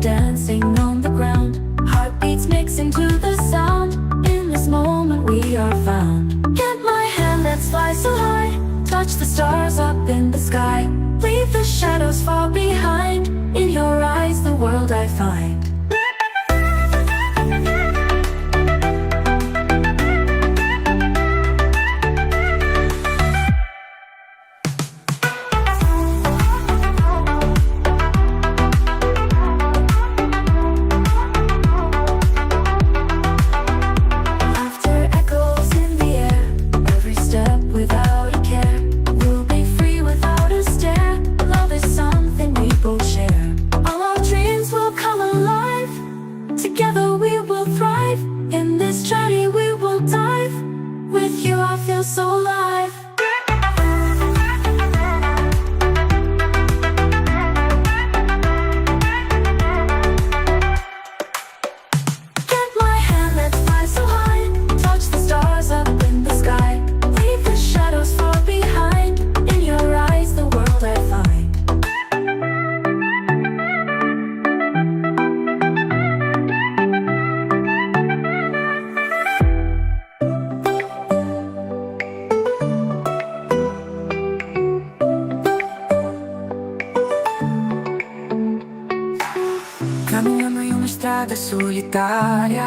dancing on the ground. Heartbeats mix into the sound. In this moment we are found. Get my hand, let's fly so high. Touch the stars up in the sky. Leave the shadows far behind. In your eyes the world I find. Together we will thrive. In this journey we will dive. With you I feel so alive. Get my hand, let's fly so high. Touch the stars up in the sky. Leave the shadows far behind. In your eyes the world I find. Caminhando em uma estrada solitária,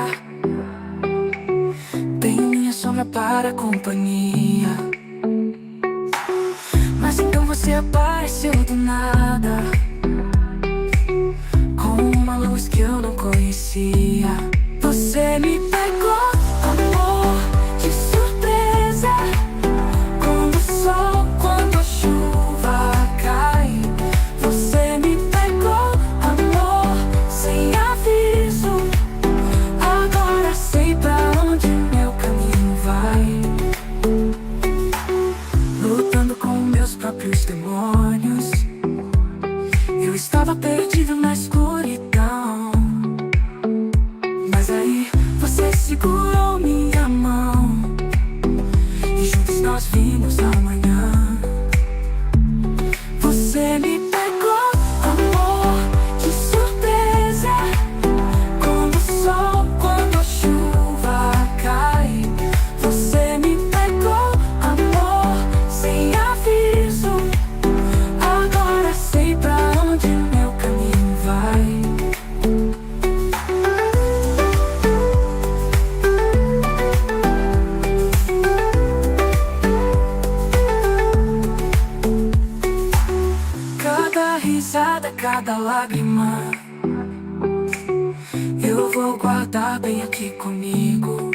tenho minha sombra para companhia. Mas então você apareceu do nada, com uma luz que eu não conhecia. Você me pegou, amor, de surpresa. Quando o sol, quando a chuva cai. Você me pegou, amor, sem aviso. Agora sei pra onde meu caminho vai. Lutando com meus próprios demônios, eu estava perdido na escuridão. Mas aí você segurou minha mão, e juntos nós vimos amanhã. Você me pegou, amor, de surpresa. Quando o sol, quando a chuva cai. Você me pegou, amor, sem aviso. Agora sei pra onde meu caminho vai. Cada risada, cada lágrima, eu vou guardar bem aqui comigo.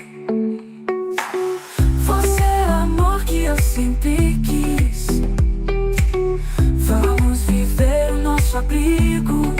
Você é o amor que eu sempre quis. Vamos viver o nosso abrigo.